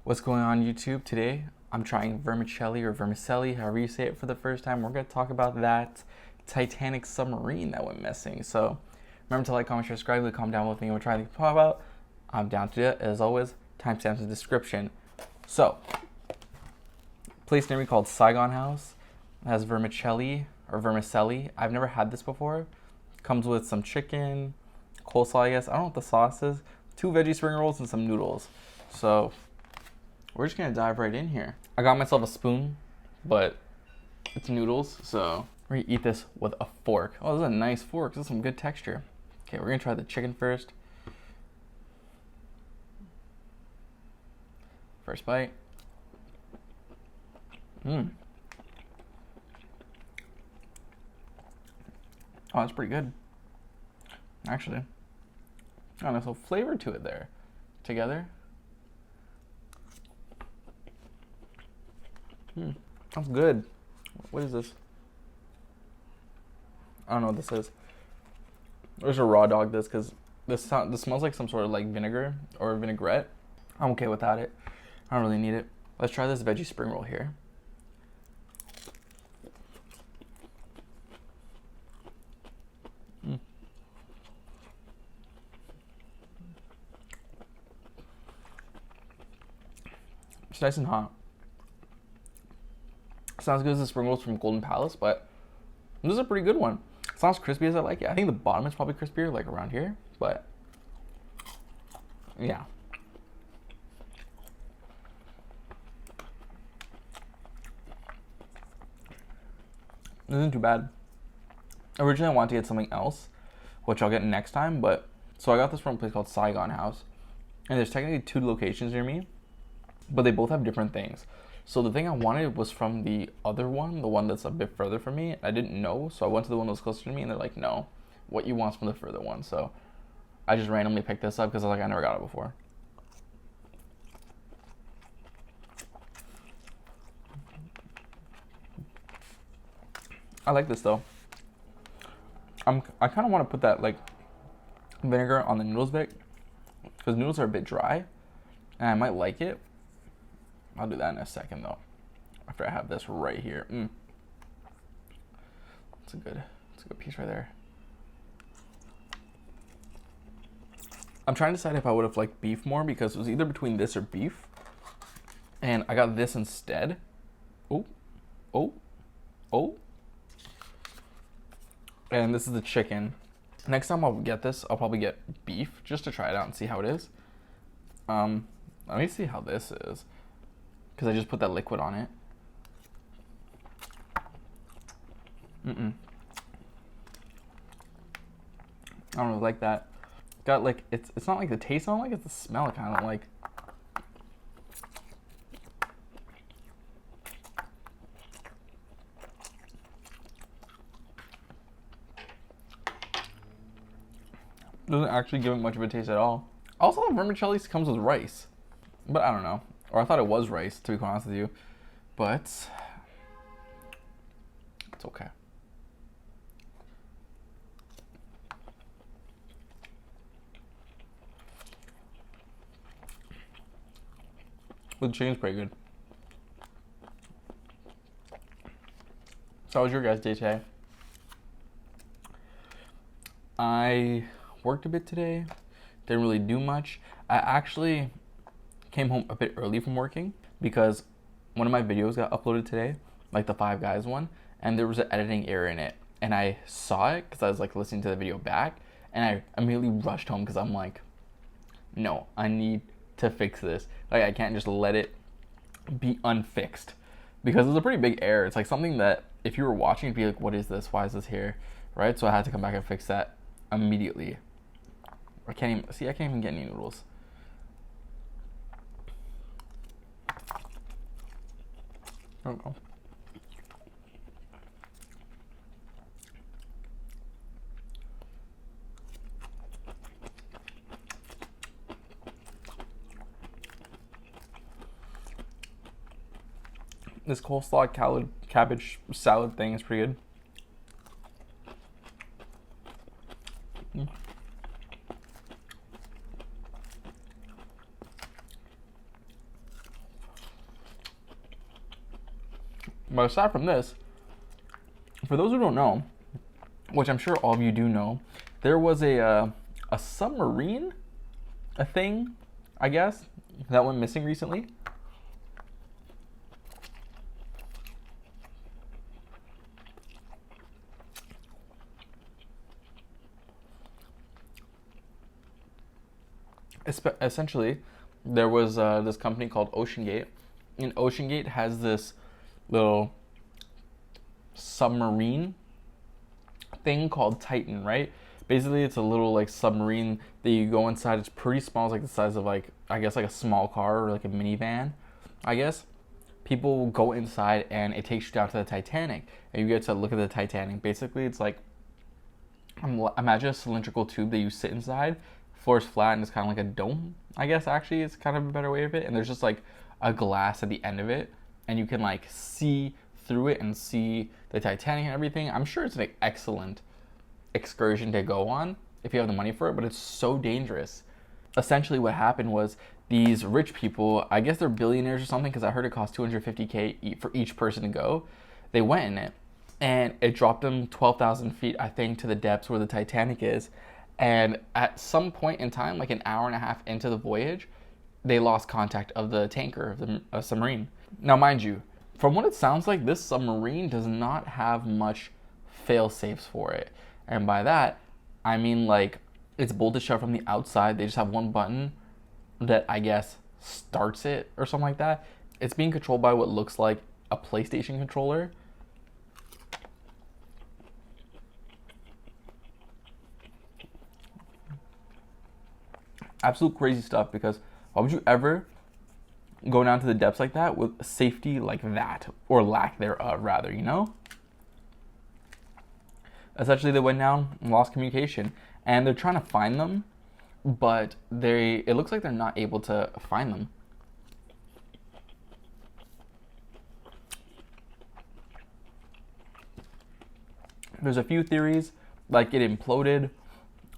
What's going on YouTube? Today I'm trying vermicelli or vermicelli, however you say it, for the first time. We're going to talk about that Titanic submarine that went missing. So remember to like, comment, share, subscribe, leave a comment down with me. We're trying to talk about. I'm down to do it. As always, timestamps in the description. So, place near me called Saigon House. It has vermicelli or vermicelli. I've never had this before. Comes with some chicken, coleslaw, I guess. I don't know what the sauce is. 2 veggie spring rolls and some noodles. So we're just gonna dive right in here. I got myself a spoon, but it's noodles, so we're gonna eat this with a fork. Oh, this is a nice fork. This is some good texture. Okay, we're gonna try the chicken first. First bite. Oh, that's pretty good. Actually. Oh, there's a flavor to it there. Together. That's good. What is this? I don't know what this is. There's a raw dog this because this smells like some sort of like vinegar or vinaigrette. I'm okay without it. I don't really need it. Let's try this veggie spring roll here. It's nice and hot. It's not as good as the spring rolls from Golden Palace, but this is a pretty good one. It's not as crispy as I like it. I think the bottom is probably crispier, like around here, but yeah. This isn't too bad. Originally, I wanted to get something else, which I'll get next time, but so I got this from a place called Saigon House, and there's technically 2 locations near me, but they both have different things. So the thing I wanted was from the other one, the one that's a bit further from me. I didn't know, so I went to the one that was closer to me, and they're like, no, what you want is from the further one. So I just randomly picked this up because I was like, I never got it before. I like this though. I kind of want to put that like vinegar on the noodles bit because noodles are a bit dry, and I might like it. I'll do that in a second though, after I have this right here. It's a good piece right there. I'm trying to decide if I would have liked beef more because it was either between this or beef, and I got this instead. Oh. And this is the chicken. Next time I'll get this, I'll probably get beef just to try it out and see how it is. Let me see how this is, because I just put that liquid on it. I don't really like that. Got like it's not like the taste I don't like, it's the smell I kind of like. Doesn't actually give it much of a taste at all. Also, vermicelli comes with rice, but I don't know. Or I thought it was rice, to be quite honest with you. But it's okay. But the chicken's pretty good. So how was your guys' day today? I worked a bit today. Didn't really do much. I actually came home a bit early from working because one of my videos got uploaded today, like the 5 Guys one, and there was an editing error in it. And I saw it because I was like listening to the video back, and I immediately rushed home because I'm like, no, I need to fix this. Like, I can't just let it be unfixed because it was a pretty big error. It's like something that if you were watching, you'd be like, what is this? Why is this here? Right? So I had to come back and fix that immediately. I can't even get any noodles. I don't know. This coleslaw cabbage salad thing is pretty good. But aside from this, for those who don't know, which I'm sure all of you do know, there was a submarine, a thing, I guess, that went missing recently. Essentially, there was this company called OceanGate, and OceanGate has this little submarine thing called Titan, right? Basically, it's a little like submarine that you go inside. It's pretty small. It's like the size of like, I guess, like a small car or like a minivan, I guess. People go inside and it takes you down to the Titanic, and you get to look at the Titanic. Basically, it's like, imagine a cylindrical tube that you sit inside. Floor is flat and it's kind of like a dome, I guess. Actually, it's kind of a better way of it. And there's just like a glass at the end of it, and you can like see through it and see the Titanic and everything. I'm sure it's an excellent excursion to go on if you have the money for it, but it's so dangerous. Essentially, what happened was these rich people, I guess they're billionaires or something, because I heard it cost $250K for each person to go. They went in it, and it dropped them 12,000 feet, I think, to the depths where the Titanic is. And at some point in time, like an hour and a half into the voyage, they lost contact of the tanker, of the submarine. Now, mind you, from what it sounds like, this submarine does not have much fail-safes for it. And by that, I mean like it's bolted shut from the outside. They just have one button that I guess starts it or something like that. It's being controlled by what looks like a PlayStation controller. Absolute crazy stuff, because why would you ever go down to the depths like that with safety like that, or lack thereof, rather, you know? Essentially, they went down and lost communication, and they're trying to find them, but it looks like they're not able to find them. There's a few theories, like it imploded,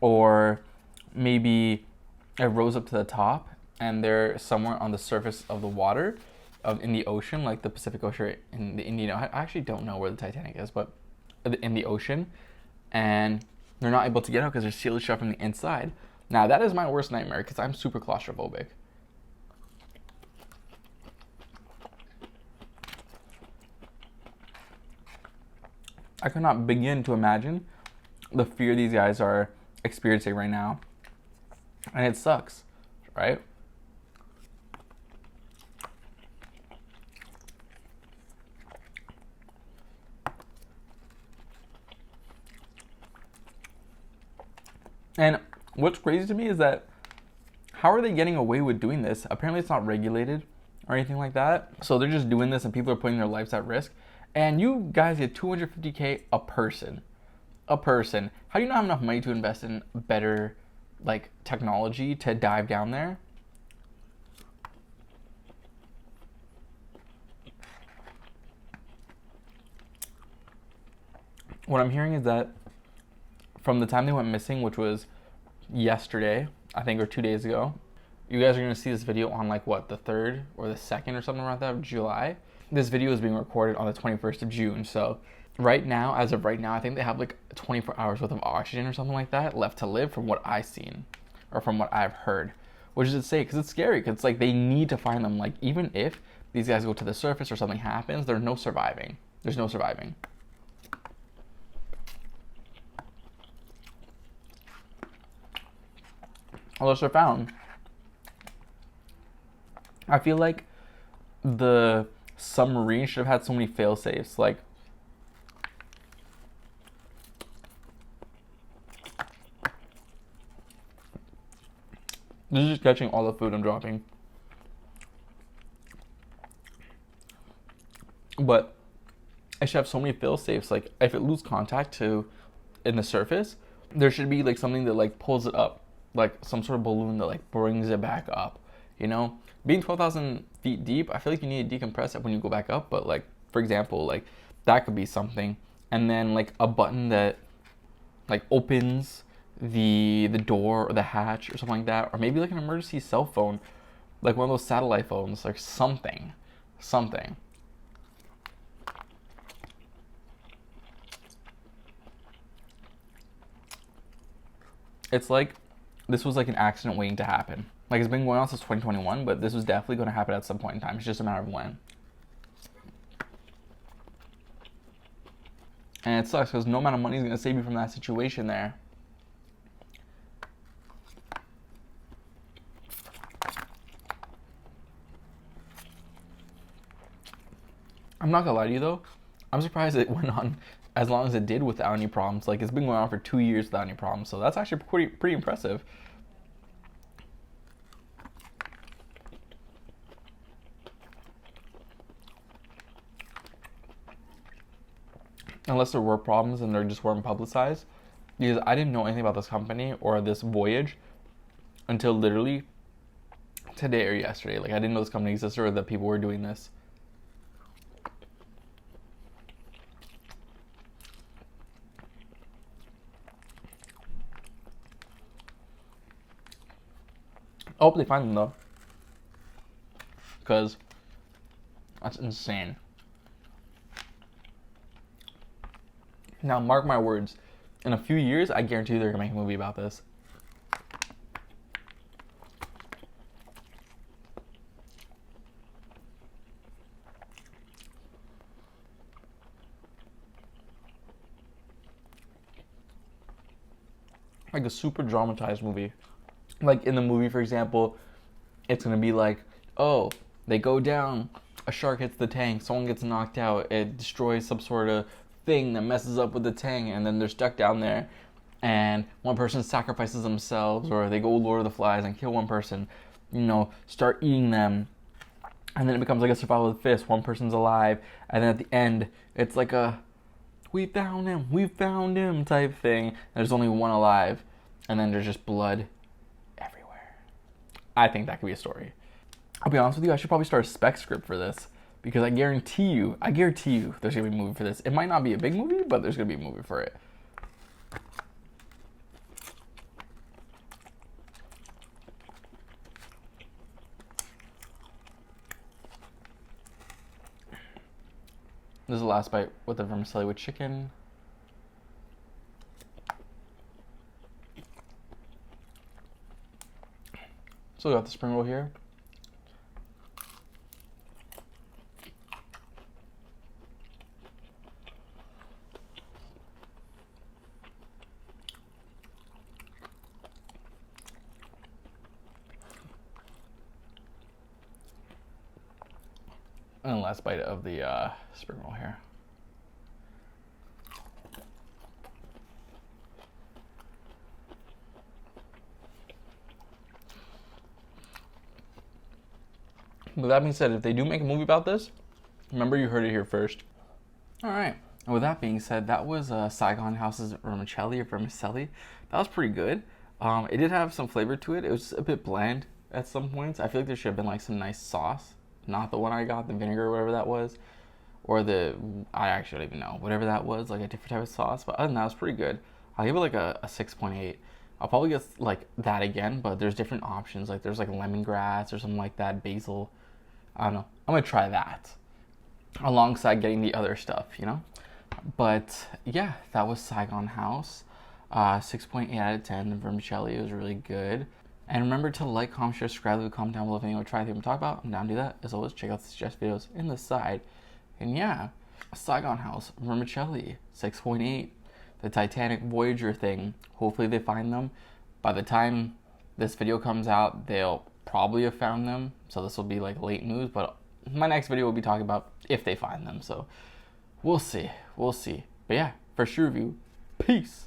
or maybe it rose up to the top and they're somewhere on the surface of the water, in the ocean, like the Pacific Ocean, in the Indian. I actually don't know where the Titanic is, but in the ocean, and they're not able to get out because they're sealed shut from the inside. Now, that is my worst nightmare, because I'm super claustrophobic. I could not begin to imagine the fear these guys are experiencing right now. And it sucks, right? And what's crazy to me is that, how are they getting away with doing this? Apparently it's not regulated or anything like that. So they're just doing this and people are putting their lives at risk. And you guys get $250K a person. A person. How do you not have enough money to invest in better like technology to dive down there? What I'm hearing is that from the time they went missing, which was yesterday, I think, or 2 days ago, you guys are going to see this video on like what, the 3rd or the 2nd or something like that of July. This video is being recorded on the 21st of June. So right now, as of right now, I think they have like 24 hours worth of oxygen or something like that left to live, from what I've seen or from what I've heard. Which is to say, because it's scary, because it's like they need to find them. Like, even if these guys go to the surface or something happens, there's no surviving. There's no surviving. Unless they're found. I feel like the submarine should have had so many fail safes. Like, this is just catching all the food I'm dropping. But it should have so many fail safes. Like, if it loses contact in the surface, there should be like something that like pulls it up, like some sort of balloon that like brings it back up. You know, being 12,000 feet deep, I feel like you need to decompress it when you go back up. But like, for example, like that could be something, and then like a button that like opens the door or the hatch or something like that, or maybe like an emergency cell phone, like one of those satellite phones, like something. It's like this was like an accident waiting to happen. Like it's been going on since 2021, but this was definitely going to happen at some point in time. It's just a matter of when. And it sucks because no amount of money is going to save you from that situation there. I'm not going to lie to you though. I'm surprised it went on as long as it did without any problems. Like it's been going on for 2 years without any problems. So that's actually pretty impressive. Unless there were problems and they just weren't publicized. Because I didn't know anything about this company or this voyage until literally today or yesterday. Like I didn't know this company existed or that people were doing this. I hope they find them though. Because that's insane. Now, mark my words. In a few years, I guarantee you they're going to make a movie about this. Like a super dramatized movie. Like in the movie, for example, it's going to be like, oh, they go down, a shark hits the tank, someone gets knocked out, it destroys some sort of thing that messes up with the tank, and then they're stuck down there, and one person sacrifices themselves, or they go Lord of the Flies and kill one person, start eating them, and then it becomes like a survival of the fittest. One person's alive, and then at the end, it's like a we found him type thing. There's only one alive, and then there's just blood everywhere. I think that could be a story. I'll be honest with you, I should probably start a spec script for this. Because I guarantee you there's going to be a movie for this. It might not be a big movie, but there's going to be a movie for it. This is the last bite with the vermicelli with chicken. So we got the spring roll here. And the last bite of the spring roll here. With that being said, if they do make a movie about this, remember you heard it here first. All right. And with that being said, that was Saigon House's vermicelli or vermicelli. That was pretty good. It did have some flavor to it. It was a bit bland at some points. I feel like there should have been like some nice sauce. Not the one I got, the vinegar or whatever that was. Or I actually don't even know. Whatever that was, like a different type of sauce. But other than that, it was pretty good. I'll give it like a 6.8. I'll probably get like that again, but there's different options. Like there's like lemongrass or something like that, basil. I don't know. I'm going to try that alongside getting the other stuff, But yeah, that was Saigon House. 6.8 out of 10. The vermicelli was really good. And remember to like, comment, share, subscribe, leave a comment down below if you want to try anything we talk about. I'm down to do that. As always, check out the suggest videos in the side. And yeah, Saigon House, vermicelli, 6.8. The Titanic Voyager thing. Hopefully they find them. By the time this video comes out, they'll probably have found them. So this will be like late news. But my next video will be talking about if they find them. So we'll see. But yeah, first review. Peace.